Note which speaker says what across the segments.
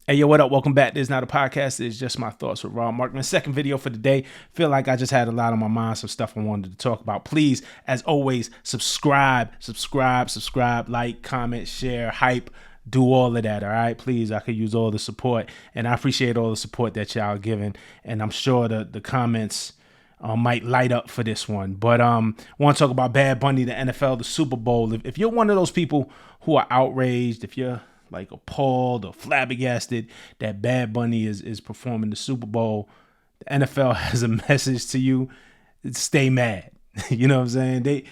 Speaker 1: Hey, yo, what up? Welcome back. This is not a podcast. It's just my thoughts with Markman. Second video for the day. Feel like I just had a lot on my mind, some stuff I wanted to talk about. Please, as always, subscribe, like, comment, share, hype, do all of that, all right? Please, I could use all the support, and I appreciate all the support that y'all are giving, and I'm sure the comments might light up for this one. But want to talk about Bad Bunny, the NFL, the Super Bowl. If you're one of those people who are outraged, if you're like appalled or flabbergasted that Bad Bunny is performing the Super Bowl, the NFL has a message to you: stay mad. You know what I'm saying? They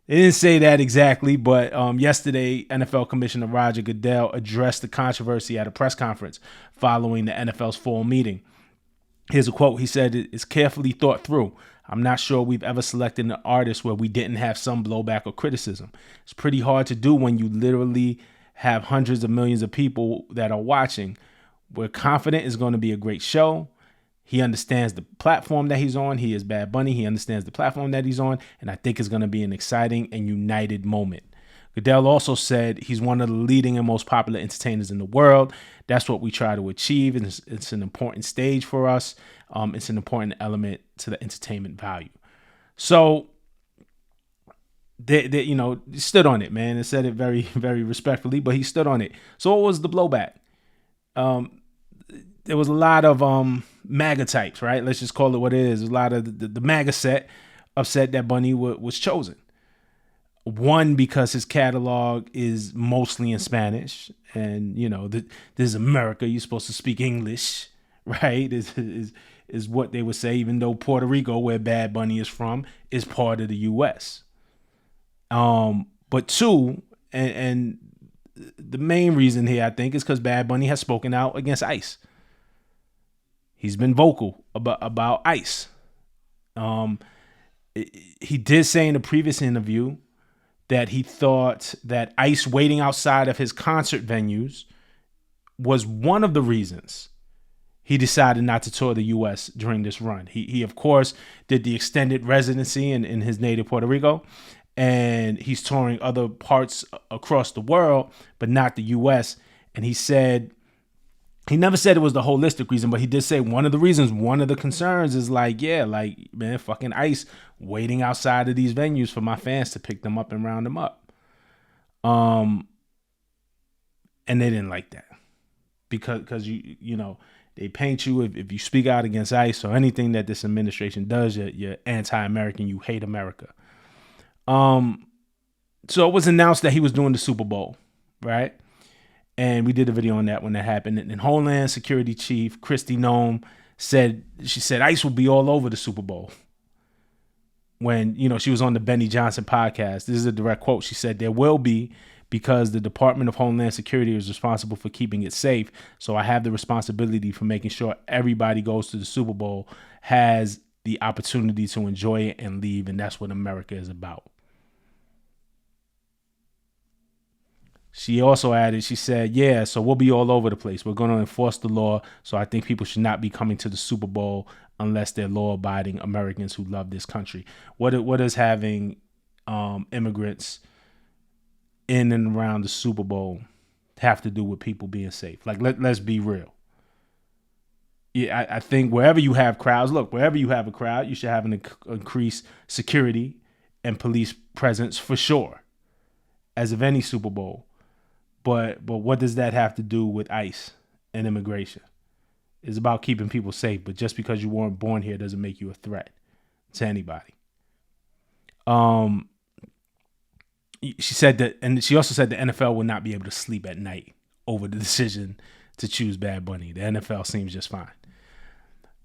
Speaker 1: didn't say that exactly, but yesterday, NFL Commissioner Roger Goodell addressed the controversy at a press conference following the NFL's fall meeting. Here's a quote. He said, "It's carefully thought through. I'm not sure we've ever selected an artist where we didn't have some blowback or criticism. It's pretty hard to do when you literally have hundreds of millions of people that are watching. We're confident it's going to be a great show. He understands the platform that he's on. He is Bad Bunny. He understands the platform that he's on. And I think it's going to be an exciting and united moment." Goodell also said he's one of the leading and most popular entertainers in the world. That's what we try to achieve. And it's an important stage for us. It's an important element to the entertainment value. So they stood on it, man, and said it very, very respectfully, but he stood on it. So what was the blowback? There was a lot of MAGA types, right? Let's just call it what it is. A lot of the MAGA set upset that Bunny was chosen. One, because his catalog is mostly in Spanish, and this is America. You're supposed to speak English, right? Is what they would say, even though Puerto Rico, where Bad Bunny is from, is part of the U.S. But two, and the main reason here, I think, is because Bad Bunny has spoken out against ICE. He's been vocal about ICE. He did say in a previous interview that he thought that ICE waiting outside of his concert venues was one of the reasons he decided not to tour the U.S. during this run. He of course, did the extended residency in his native Puerto Rico, and he's touring other parts across the world, but not the U.S. And he said, he never said it was the holistic reason, but he did say one of the reasons, one of the concerns is man, fucking ICE waiting outside of these venues for my fans to pick them up and round them up. And they didn't like that because they paint you, if you speak out against ICE or anything that this administration does, you're anti-American, you hate America. So it was announced that he was doing the Super Bowl, right? And we did a video on that when that happened. And Homeland Security Chief Kristi Noem said ICE will be all over the Super Bowl. When, she was on the Benny Johnson podcast, this is a direct quote. She said, "There will be, because the Department of Homeland Security is responsible for keeping it safe. So I have the responsibility for making sure everybody goes to the Super Bowl, has the opportunity to enjoy it and leave. And that's what America is about." She also added, she said, "Yeah, so we'll be all over the place. We're going to enforce the law. So I think people should not be coming to the Super Bowl unless they're law-abiding Americans who love this country." What does having immigrants in and around the Super Bowl have to do with people being safe? Like, let's be real. Yeah, I think wherever you have crowds, wherever you have a crowd, you should have an increased security and police presence for sure, as of any Super Bowl. But what does that have to do with ICE and immigration? It's about keeping people safe, but just because you weren't born here doesn't make you a threat to anybody. She said that, and she also said the NFL will not be able to sleep at night over the decision to choose Bad Bunny. The NFL seems just fine.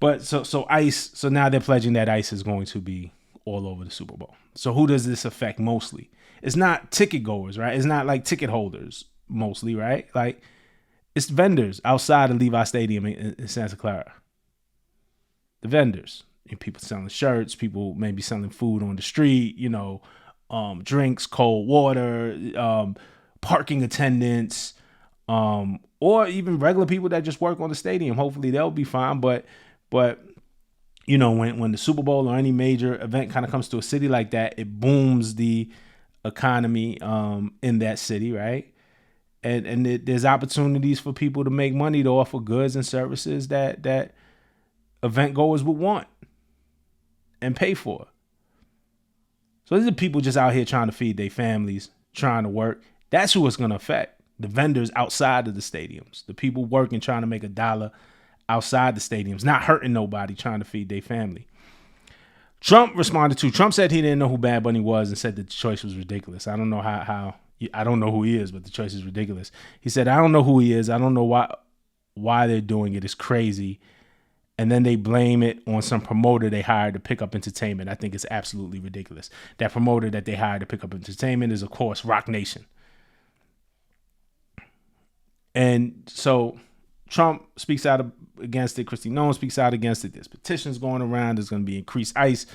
Speaker 1: But so ICE, so now they're pledging that ICE is going to be all over the Super Bowl. So who does this affect mostly? It's not ticket goers, right? It's not like ticket holders mostly, right? Like, it's vendors outside of Levi Stadium in Santa Clara. The vendors, people selling shirts, people maybe selling food on the street, drinks, cold water, parking attendants, or even regular people that just work on the stadium. Hopefully they'll be fine. But when the Super Bowl or any major event kind of comes to a city like that, it booms the economy in that city, right? And there's opportunities for people to make money to offer goods and services that event goers would want and pay for. So these are people just out here trying to feed their families, trying to work. That's who it's going to affect. The vendors outside of the stadiums, the people working, trying to make $1 outside the stadiums, not hurting nobody, trying to feed their family. Trump responded to, Trump said he didn't know who Bad Bunny was and said that the choice was ridiculous. I don't know how I don't know who he is, but the choice is ridiculous. He said, I don't know who he is. I don't know why they're doing it. It's crazy. And then they blame it on some promoter they hired to pick up entertainment. I think it's absolutely ridiculous. That promoter that they hired to pick up entertainment is, of course, Rock Nation. And so Trump speaks out against it. Kristi Noem speaks out against it. There's petitions going around. There's going to be increased ICE.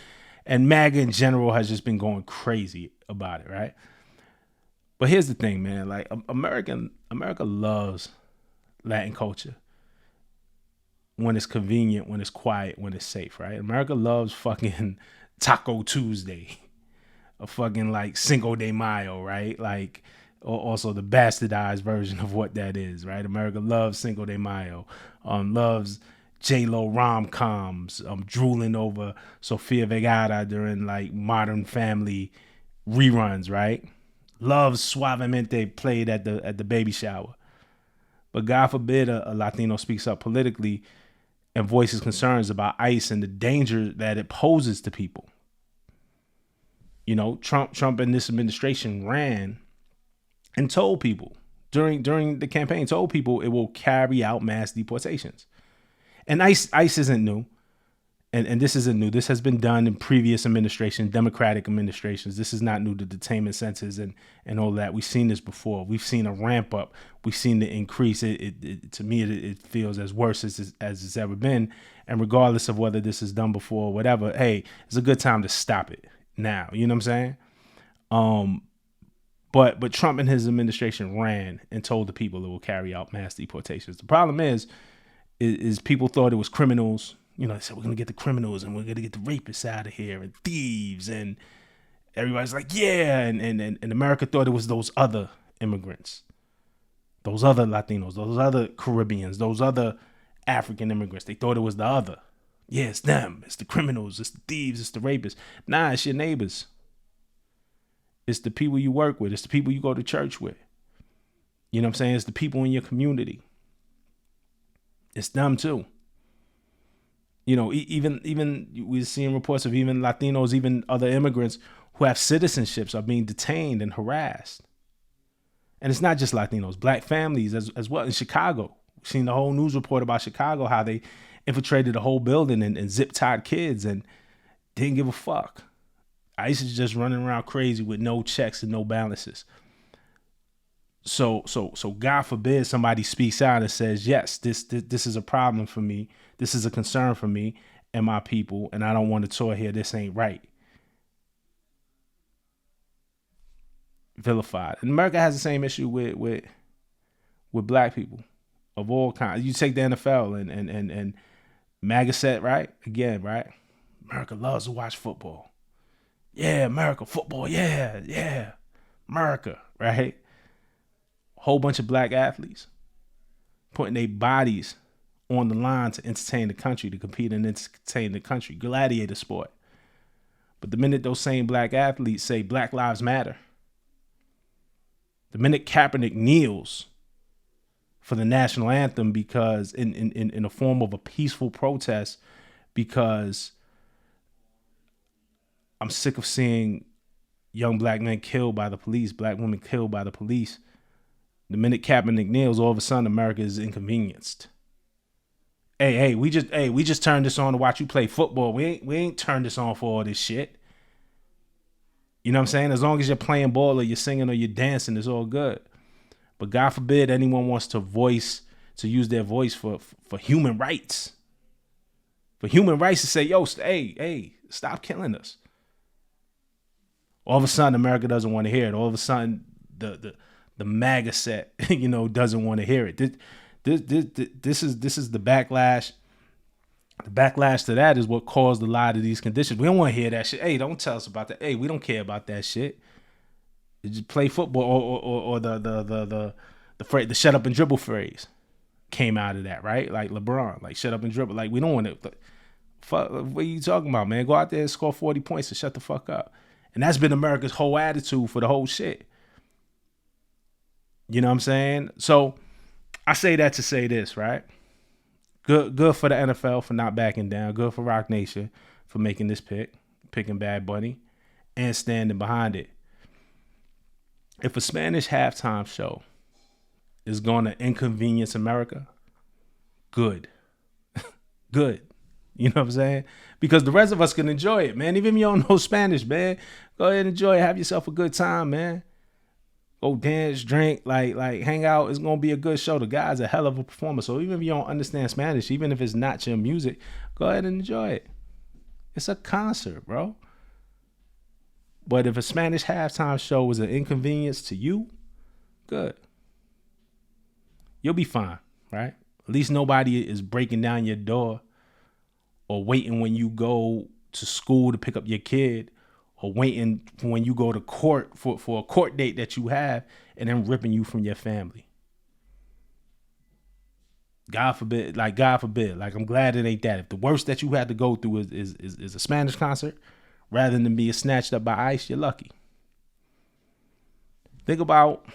Speaker 1: And MAGA in general has just been going crazy about it, right? But here's the thing, man. Like, America loves Latin culture. When it's convenient, when it's quiet, when it's safe, right? America loves fucking Taco Tuesday, a fucking like Cinco de Mayo, right? Like, also the bastardized version of what that is, right? America loves Cinco de Mayo, loves J-Lo rom-coms, drooling over Sofia Vergara during like Modern Family reruns, right? Loves Suavemente played at the baby shower. But God forbid a Latino speaks up politically and voices concerns about ICE and the danger that it poses to people. You know, Trump and this administration ran and told people during the campaign, told people it will carry out mass deportations. And ICE isn't new. And this isn't new. This has been done in previous administrations, Democratic administrations. This is not new to detainment centers and all that. We've seen this before. We've seen a ramp up. We've seen the increase. To me, it feels as worse as it's ever been. And regardless of whether this is done before or whatever, hey, it's a good time to stop it now. You know what I'm saying? But Trump and his administration ran and told the people it will carry out mass deportations. The problem is people thought it was criminals. You know, they said, we're going to get the criminals and we're going to get the rapists out of here and thieves. And everybody's like, yeah. And America thought it was those other immigrants, those other Latinos, those other Caribbeans, those other African immigrants. They thought it was the other. Yeah, it's them. It's the criminals. It's the thieves. It's the rapists. Nah, it's your neighbors. It's the people you work with. It's the people you go to church with. You know what I'm saying? It's the people in your community. It's them too. You know, even we're seeing reports of even Latinos, even other immigrants who have citizenships are being detained and harassed. And it's not just Latinos, black families as well. In Chicago, we've seen the whole news report about Chicago, how they infiltrated the whole building and zip-tied kids and didn't give a fuck. ICE is just running around crazy with no checks and no balances. So God forbid somebody speaks out and says, yes, this is a problem for me. This is a concern for me and my people, and I don't want to tour here. This ain't right. Vilified. And America has the same issue with black people of all kinds. You take the NFL and MAGA set, right? Again, right? America loves to watch football. Yeah, America, football. Yeah. America, right? Whole bunch of black athletes putting their bodies on the line to entertain the country, to compete and entertain the country. Gladiator sport. But the minute those same black athletes say Black Lives Matter, the minute Kaepernick kneels for the national anthem because in a form of a peaceful protest, because I'm sick of seeing young black men killed by the police, black women killed by the police. The minute Kaepernick kneels, all of a sudden America is inconvenienced. Hey, we just turned this on to watch you play football. We ain't turned this on for all this shit. You know what I'm saying? As long as you're playing ball or you're singing or you're dancing, it's all good. But God forbid anyone wants to use their voice for human rights. For human rights to say, yo, hey, stop killing us. All of a sudden, America doesn't want to hear it. All of a sudden, the MAGA set, doesn't want to hear it. This is the backlash. The backlash to that is what caused a lot of these conditions. We don't want to hear that shit. Hey, don't tell us about that. Hey, we don't care about that shit. Just play football or the the shut up and dribble phrase came out of that, right? Like LeBron, like shut up and dribble. Like we don't want to. Fuck, what are you talking about, man? Go out there and score 40 points and shut the fuck up. And that's been America's whole attitude for the whole shit. You know what I'm saying? So I say that to say this, right? Good for the NFL for not backing down. Good for Rock Nation for making this picking Bad Bunny and standing behind it. If a Spanish halftime show is going to inconvenience America, good. Good. You know what I'm saying? Because the rest of us can enjoy it, man. Even if you don't know Spanish, man, go ahead and enjoy it. Have yourself a good time, man. Go dance, drink, like hang out. It's going to be a good show. The guy's a hell of a performer. So even if you don't understand Spanish, even if it's not your music, go ahead and enjoy it. It's a concert, bro. But if a Spanish halftime show was an inconvenience to you, good. You'll be fine, right? At least nobody is breaking down your door or waiting when you go to school to pick up your kid or waiting for when you go to court for a court date that you have and then ripping you from your family. God forbid. Like, I'm glad it ain't that. If the worst that you had to go through is a Spanish concert rather than being snatched up by ICE, you're lucky. Think about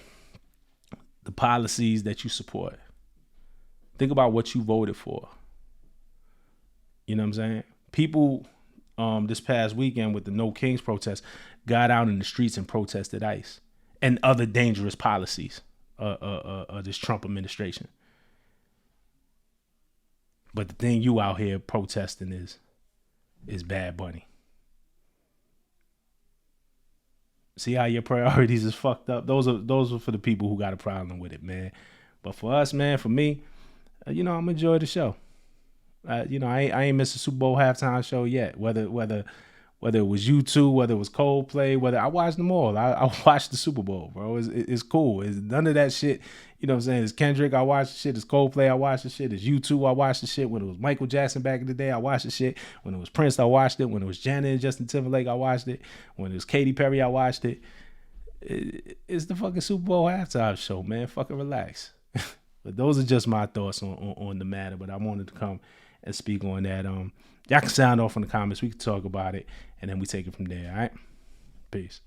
Speaker 1: the policies that you support. Think about what you voted for. You know what I'm saying? People this past weekend with the No Kings protest got out in the streets and protested ICE and other dangerous policies of this Trump administration. But the thing you out here protesting is Bad Bunny. See how your priorities is fucked up? Those are for the people who got a problem with it, man. But for us, man, for me, I'm enjoy the show. I ain't missed a Super Bowl halftime show yet. Whether it was U2, whether it was Coldplay, whether I watched them all. I watched the Super Bowl, bro. It's cool. It's none of that shit. You know what I'm saying? It's Kendrick, I watched the shit. It's Coldplay, I watched the shit. It's U2, I watched the shit. When it was Michael Jackson back in the day, I watched the shit. When it was Prince, I watched it. When it was Janet and Justin Timberlake, I watched it. When it was Katy Perry, I watched it. It's the fucking Super Bowl halftime show, man. Fucking relax. But those are just my thoughts on the matter. But I wanted to come and speak on that. Y'all can sound off in the comments. We can talk about it, and then we take it from there. All right. Peace.